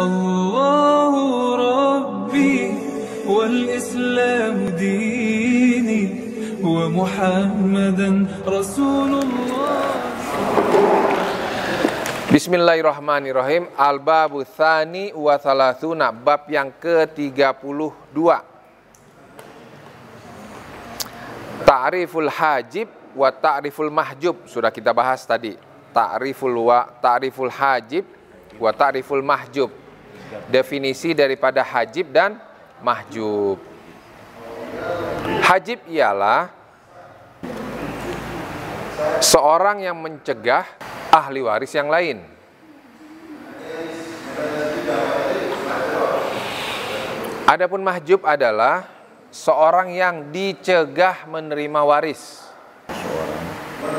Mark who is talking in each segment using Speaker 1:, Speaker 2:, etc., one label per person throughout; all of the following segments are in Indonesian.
Speaker 1: الله ربي والإسلام ديني ومحمدا رسول الله.
Speaker 2: Bismillahirrahmanirrahim. Al-babu tsani wa thalathuna, bab yang ke-32. Ta'riful hajib wa ta'riful mahjub. Sudah kita bahas tadi. Ta'riful hajib wa ta'riful mahjub. Definisi daripada hajib dan mahjub. Hajib ialah seorang yang mencegah ahli waris yang lain. Adapun mahjub adalah seorang yang dicegah menerima waris.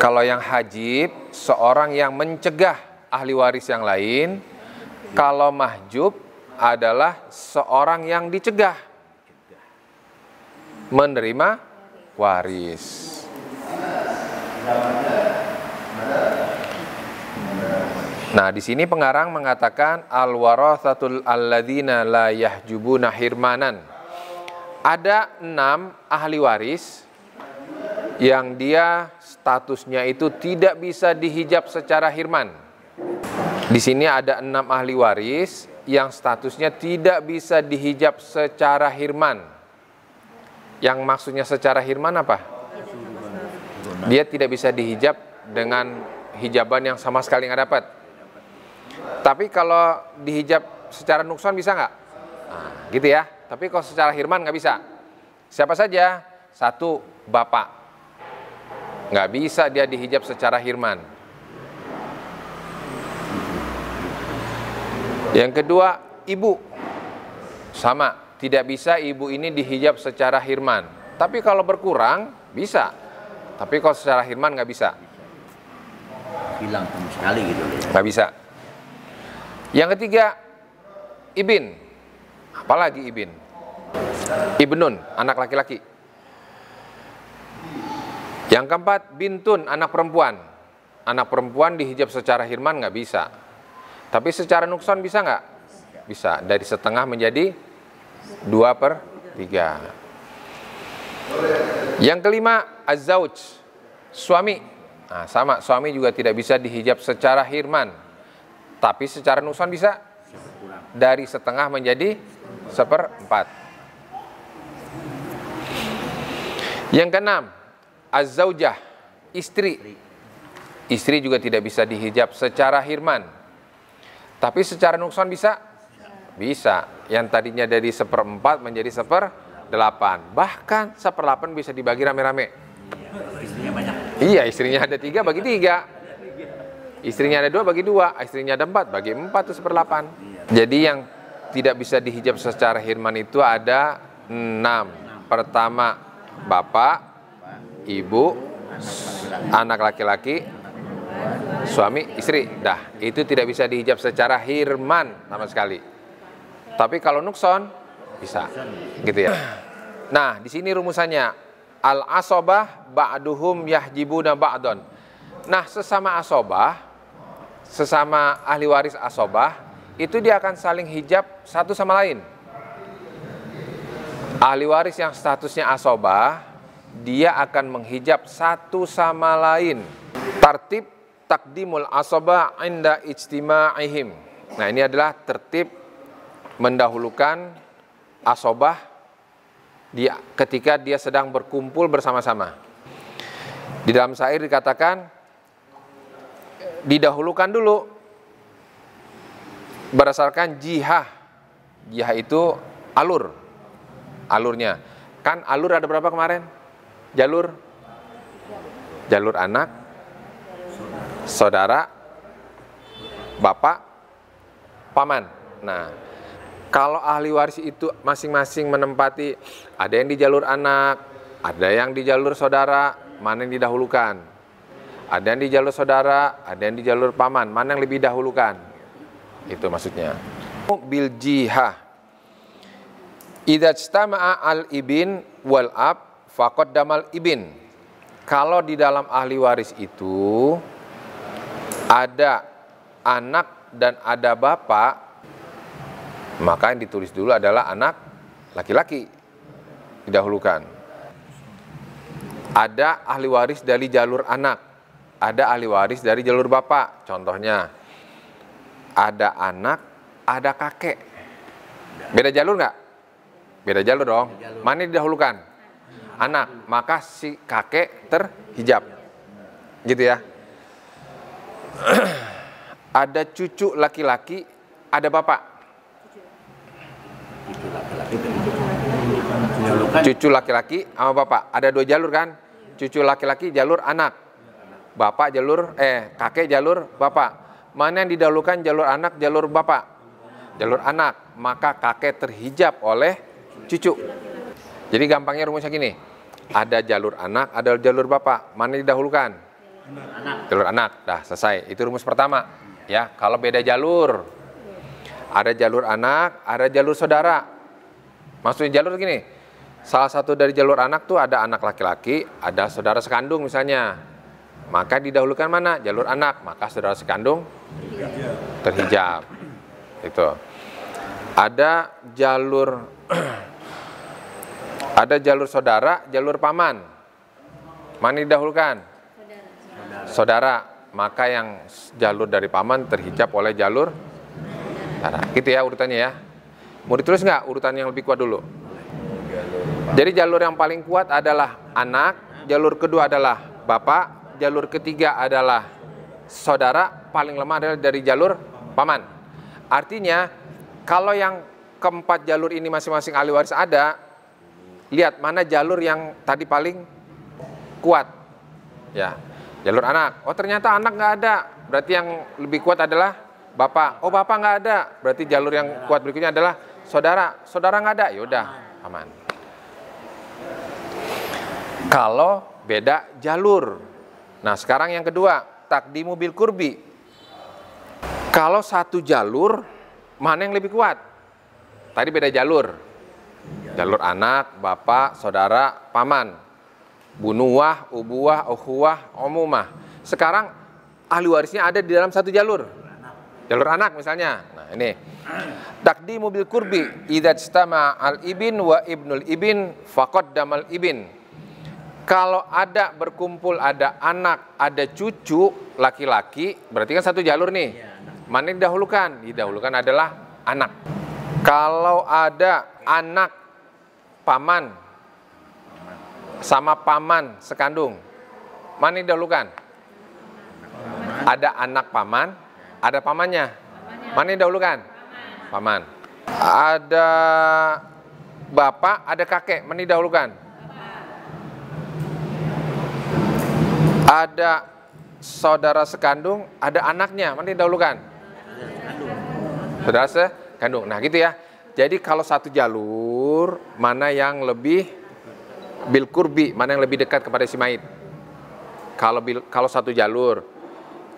Speaker 2: Kalau yang hajib, seorang yang mencegah ahli waris yang lain. Kalau mahjub adalah seorang yang dicegah menerima waris. Nah, di sini pengarang mengatakan al-warathatul alladzina la yahjubuna hirmanan. Ada 6 ahli waris yang dia statusnya itu tidak bisa dihijab secara hirman. Di sini ada 6 ahli waris yang statusnya tidak bisa dihijab secara hirman. Yang maksudnya secara hirman apa? Dia tidak bisa dihijab dengan hijaban yang sama sekali nggak dapat. Tapi kalau dihijab secara nukson bisa nggak? Nah, gitu ya. Tapi kalau secara hirman nggak bisa. Siapa saja? 1, bapak. Nggak bisa dia dihijab secara hirman. Yang kedua, ibu. Sama, tidak bisa ibu ini dihijab secara hirman. Tapi kalau berkurang, bisa. Tapi kalau secara hirman nggak bisa.
Speaker 3: Hilang sama sekali gitu.
Speaker 2: Nggak bisa. Yang ketiga, ibin. Apalagi ibin? Ibnun, anak laki-laki. Yang keempat, bintun, anak perempuan. Anak perempuan dihijab secara hirman nggak bisa. Tapi secara nukson bisa nggak? Bisa. Dari setengah menjadi 2/3. Yang kelima, az-zauj, suami. Nah, sama, suami juga tidak bisa dihijab secara hirman. Tapi secara nukson bisa. Dari setengah menjadi 1/4. Yang keenam, az-zaujah, istri. Istri juga tidak bisa dihijab secara hirman. Tapi secara nukson bisa? Bisa. Yang tadinya dari 1/4 menjadi 1/8. Bahkan 1/8 bisa dibagi rame-rame.
Speaker 3: Istrinya banyak.
Speaker 2: Iya, istrinya ada 3 bagi 3. Istrinya ada 2 bagi 2. Istrinya ada 4 bagi 4 itu 1/8. Jadi yang tidak bisa dihijab secara hirman itu ada 6. Pertama, bapak, ibu, anak laki-laki, suami, istri. Dah, itu tidak bisa dihijab secara hirman sama sekali. Tapi kalau nukson bisa. Gitu ya. Nah, di sini rumusannya al-asobah ba'duhum yahjibuna ba'don. Nah, sesama asobah, sesama ahli waris asobah, itu dia akan saling hijab satu sama lain. Ahli waris yang statusnya asobah, dia akan menghijab satu sama lain. Tartib takdimul asobah inda ijtima'ihim. Nah, ini adalah tertib mendahulukan asobah ketika dia sedang berkumpul bersama-sama. Di dalam syair dikatakan didahulukan dulu berdasarkan jihah. Jihah itu alurnya. Kan alur ada berapa kemarin? Jalur anak, saudara, bapak, paman. Nah, kalau ahli waris itu masing-masing menempati, ada yang di jalur anak, ada yang di jalur saudara, mana yang didahulukan? Ada yang di jalur saudara, ada yang di jalur paman, mana yang lebih dahulukan? Itu maksudnya. Bil jihah. Idza ijtama'a al-ibin wal ab faqaddamal ibin. Kalau di dalam ahli waris itu ada anak dan ada bapak, Maka yang ditulis dulu adalah anak laki-laki, didahulukan. Ada ahli waris dari jalur anak, ada ahli waris dari jalur bapak. Contohnya, ada anak, ada kakek. Beda jalur nggak? Beda jalur dong. Mana didahulukan? Anak, maka si kakek terhijab. Gitu ya. Ada cucu laki-laki, ada bapak. Cucu laki-laki sama bapak. Ada 2 jalur kan? Cucu laki-laki jalur anak. Bapak jalur kakek jalur bapak. Mana yang didahulukan, jalur anak, jalur bapak? Jalur anak, maka kakek terhijab oleh cucu. Jadi gampangnya rumusnya gini. Ada jalur anak, ada jalur bapak. Mana didahulukan?
Speaker 3: Anak.
Speaker 2: Jalur anak. Dah, selesai. Itu rumus pertama. Ya, kalau beda jalur. Ada jalur anak, ada jalur saudara. Maksudnya jalur gini. Salah satu dari jalur anak tuh ada anak laki-laki, ada saudara sekandung misalnya. Maka didahulukan mana? Jalur anak, maka saudara sekandung terhijab. Itu. Ada jalur ada jalur saudara, jalur paman. Mana didahulukan? Saudara. Maka yang jalur dari paman terhijab oleh jalur saudara. Gitu ya urutannya ya. Mau ditulis nggak urutan yang lebih kuat dulu? Jadi jalur yang paling kuat adalah anak, jalur kedua adalah bapak, jalur ketiga adalah saudara, paling lemah adalah dari jalur paman. Artinya kalau yang keempat jalur ini masing-masing ahli waris ada, lihat mana jalur yang tadi paling kuat. Ya, jalur anak. Oh ternyata anak nggak ada, berarti yang lebih kuat adalah bapak. Oh bapak nggak ada, berarti jalur yang kuat berikutnya adalah saudara. Saudara nggak ada, yaudah aman. Kalau beda jalur. Nah sekarang yang kedua, takdimu bil kurbi. Kalau satu jalur, mana yang lebih kuat? Tadi beda jalur. Jalur anak, bapak, saudara, paman. Bunuwah, ubuwah, ukhuwah, umumah. Sekarang ahli warisnya ada di dalam satu jalur. Jalur anak misalnya. Nah ini. Takdimu bil kurbi. Idza ijtama al ibin wa ibnul ibin faqaddamal ibin. Kalau ada berkumpul, ada anak, ada cucu laki-laki, berarti kan satu jalur nih. Mana yang didahulukan? Didahulukan adalah anak. Kalau ada anak paman sama paman sekandung, mana yang didahulukan? Ada anak paman, ada pamannya. Mana yang didahulukan? Paman. Ada bapak, ada kakek, mana yang didahulukan? Ada saudara sekandung, ada anaknya, mana didahulukan? Saudara sekandung. Nah gitu ya. Jadi kalau satu jalur, mana yang lebih bil kurbi, mana yang lebih dekat kepada si mayit? Kalau satu jalur,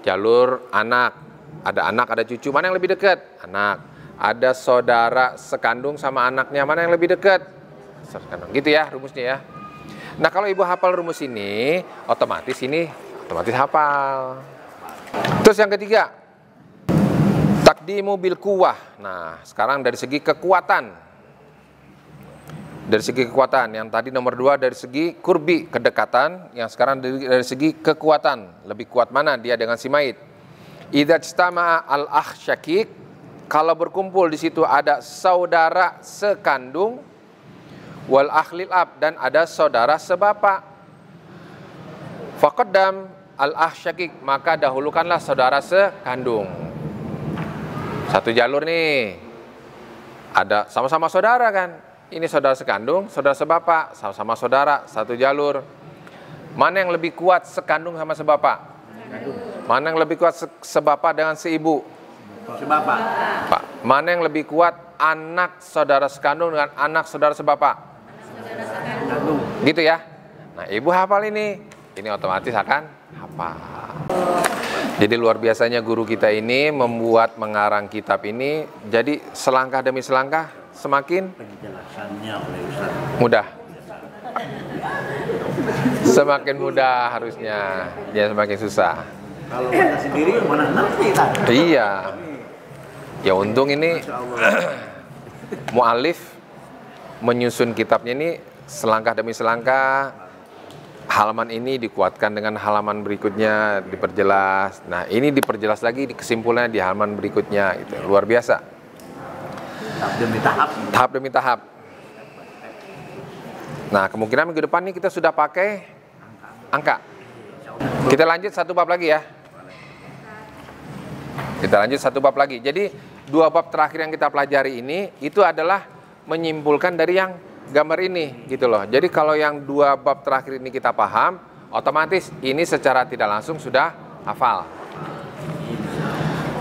Speaker 2: jalur anak, ada cucu, mana yang lebih dekat? Anak. Ada saudara sekandung sama anaknya, mana yang lebih dekat? Sekandung. Gitu ya rumusnya ya. Nah kalau ibu hafal rumus ini, otomatis hafal. Terus yang ketiga, takdimu bil quwwah. Nah sekarang dari segi kekuatan. Dari segi kekuatan, yang tadi nomor 2 dari segi kurbi, kedekatan. Yang sekarang dari segi kekuatan, lebih kuat mana dia dengan si mayit. Idza ijtama'a al akh syakik, kalau berkumpul di situ ada saudara sekandung, wal akhlil ab, dan ada saudara sebapak. Faqaddam al akh syakik, maka dahulukanlah saudara sekandung. Satu jalur nih, ada sama-sama saudara kan. Ini saudara sekandung, saudara sebapak, sama-sama saudara, satu jalur. Mana yang lebih kuat sekandung sama sebapak? Mana yang lebih kuat sebapak dengan seibu?
Speaker 3: Sebapak.
Speaker 2: Pak, mana yang lebih kuat anak saudara sekandung dengan anak saudara sebapak? Gitu ya. Nah ibu hafal ini otomatis akan hafal. Jadi luar biasanya guru kita ini membuat mengarang kitab ini, jadi selangkah demi selangkah semakin
Speaker 3: Penjelasannya oleh Ustaz
Speaker 2: mudah. Semakin mudah harusnya, ya semakin susah.
Speaker 3: kalau baca sendiri mana ngerti kan?
Speaker 2: Iya. Ya untung ini mu'alif menyusun kitabnya ini selangkah demi selangkah. Halaman ini dikuatkan dengan halaman berikutnya, diperjelas. Nah, ini diperjelas lagi di kesimpulannya di halaman berikutnya. Itu luar biasa.
Speaker 3: Tahap demi tahap.
Speaker 2: Tahap demi tahap. Nah, kemungkinan minggu depan nih kita sudah pakai angka. Kita lanjut satu bab lagi ya. Kita lanjut satu bab lagi. Jadi, dua bab terakhir yang kita pelajari ini itu adalah menyimpulkan dari yang gambar ini gitu loh. Jadi kalau yang dua bab terakhir ini kita paham, otomatis ini secara tidak langsung sudah hafal.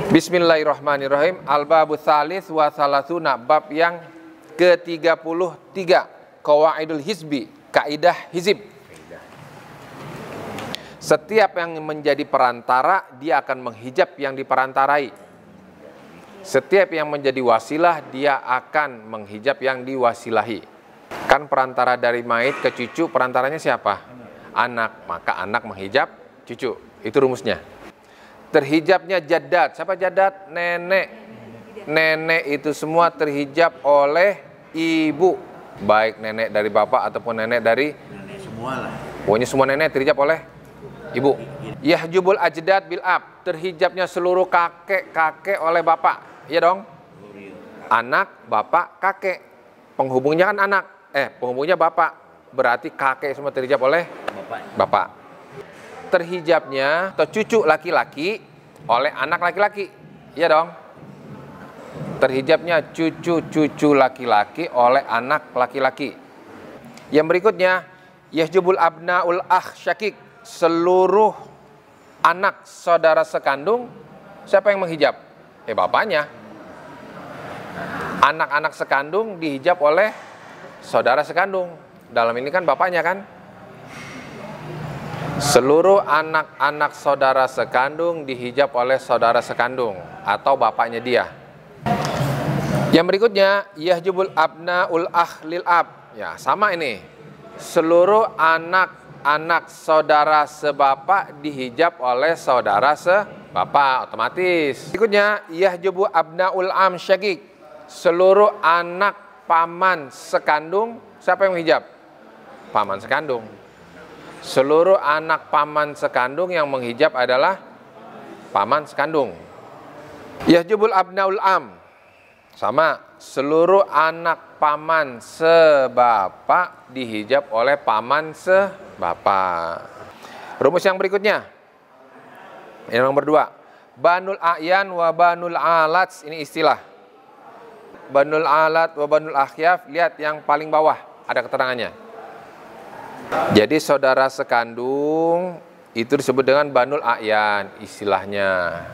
Speaker 2: Bismillahirrahmanirrahim. Al-babu tsalits wa tsalatsuna, bab yang ke-33, qawaidul hizbi, kaidah hizib. Setiap yang menjadi perantara, dia akan menghijab yang diperantarai. Setiap yang menjadi wasilah, dia akan menghijab yang diwasilahi. Kan perantara dari mayit ke cucu, perantaranya siapa? Anak, maka anak menghijab cucu. Itu rumusnya. Terhijabnya jaddad. Siapa jaddad? Nenek. Nenek itu semua terhijab oleh ibu. Baik nenek dari bapak ataupun nenek dari...
Speaker 3: Nenek semua lah.
Speaker 2: Pokoknya semua nenek terhijab oleh ibu. Yahjubul ajdad bil ab. Terhijabnya seluruh kakek-kakek oleh bapak. Iya dong? Anak, bapak, kakek. Penghubungnya kan anak. Penghubungnya bapak. Berarti kakek semua terhijab oleh bapak. Terhijabnya atau cucu laki-laki oleh anak laki-laki. Iya dong? Terhijabnya cucu-cucu laki-laki oleh anak laki-laki. Yang berikutnya, yahjubul abnaul akh syakik. Seluruh anak saudara sekandung, siapa yang menghijab? Bapaknya. Anak-anak sekandung dihijab oleh saudara sekandung. Dalam ini kan bapaknya kan. Seluruh anak-anak saudara sekandung dihijab oleh saudara sekandung atau bapaknya dia. Yang berikutnya, yahjubul abnaul akh lil ab. Ya, sama ini. Seluruh anak saudara sebapak dihijab oleh saudara sebapak otomatis. Berikutnya, yahjubu abnaul am syakik. Seluruh anak paman sekandung, siapa yang menghijab? Paman sekandung. Seluruh anak paman sekandung yang menghijab adalah paman sekandung. Yahjubul abnaul am. Sama, seluruh anak paman sebapak dihijab oleh paman sebapak. Rumus yang berikutnya. Yang nomor 2. Banul a'yan wa banul alats, ini istilah. Banul alat wa banul akhyaf, lihat yang paling bawah, ada keterangannya. Jadi saudara sekandung itu disebut dengan banul a'yan, istilahnya.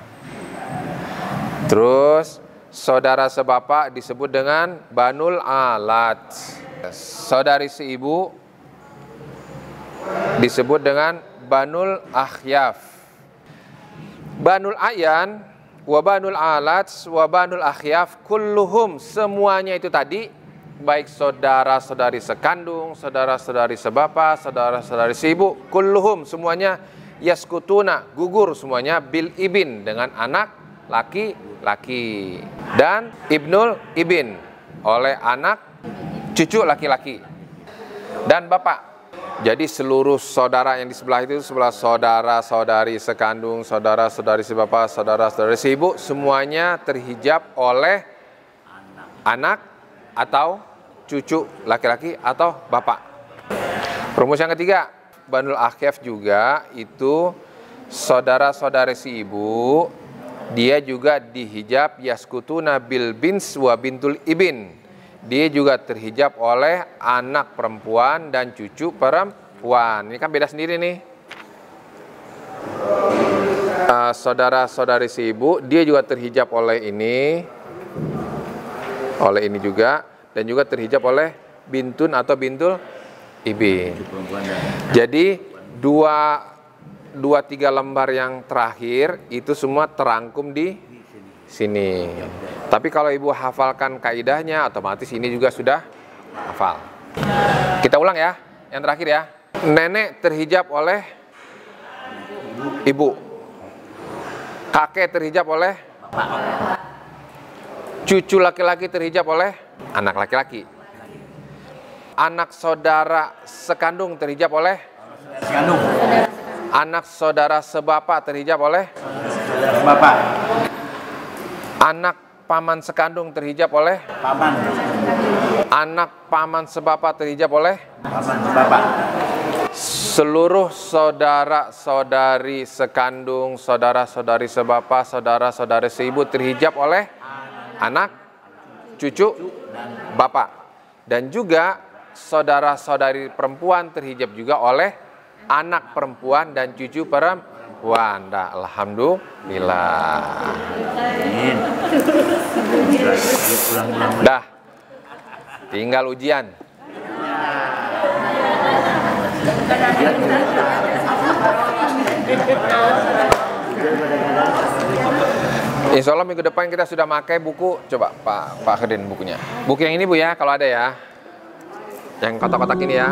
Speaker 2: Terus saudara sebapak disebut dengan banul alat. Saudari seibu disebut dengan banul akhyaf. Banul a'yan wa banul alat wa banul akhyaf kulluhum, semuanya itu tadi, baik saudara-saudari sekandung, saudara-saudari sebapak, saudara-saudari seibu, kulluhum semuanya yaskutuna, gugur semuanya, bil ibin, dengan anak laki-laki, dan ibnul ibin, oleh anak cucu laki-laki, dan bapak. Jadi seluruh saudara yang di sebelah itu, sebelah saudara-saudari sekandung, saudara-saudari sebapak, saudara-saudari seibu, semuanya terhijab oleh anak atau cucu laki-laki atau bapak. Rumus yang ketiga, banul akhyaf juga itu saudara-saudari seibu, dia juga dihijab yaskutuna bil bins wa bintul ibin. Dia juga terhijab oleh anak perempuan dan cucu perempuan. Ini kan beda sendiri nih. Saudara-saudari seibu, dia juga terhijab oleh ini juga, dan juga terhijab oleh bintun atau bintul ibin. Jadi dua tiga lembar yang terakhir itu semua terangkum di sini. Tapi kalau ibu hafalkan kaidahnya, otomatis ini juga sudah hafal. Kita ulang ya, yang terakhir ya. Nenek terhijab oleh ibu. Kakek terhijab oleh Cucu laki-laki terhijab oleh anak laki-laki. Anak saudara sekandung terhijab oleh
Speaker 3: Sekandung.
Speaker 2: anak saudara sebapa terhijab oleh
Speaker 3: Bapak.
Speaker 2: anak paman sekandung terhijab oleh
Speaker 3: Paman.
Speaker 2: anak paman sebapa terhijab oleh
Speaker 3: Paman bapak.
Speaker 2: seluruh saudara-saudari sekandung, saudara-saudari sebapa, saudara-saudari seibu terhijab oleh anak, cucu, bapak. Dan juga saudara-saudari perempuan terhijab juga oleh anak perempuan dan cucu perempuan. Nah, alhamdulillah.
Speaker 3: Amin. Ulang-ulang.
Speaker 2: Dah, tinggal ujian. Insya Allah minggu depan kita sudah pakai buku. Coba Pak Khedin bukunya. Buku yang ini Bu ya, kalau ada ya. Yang kotak-kotak ini ya.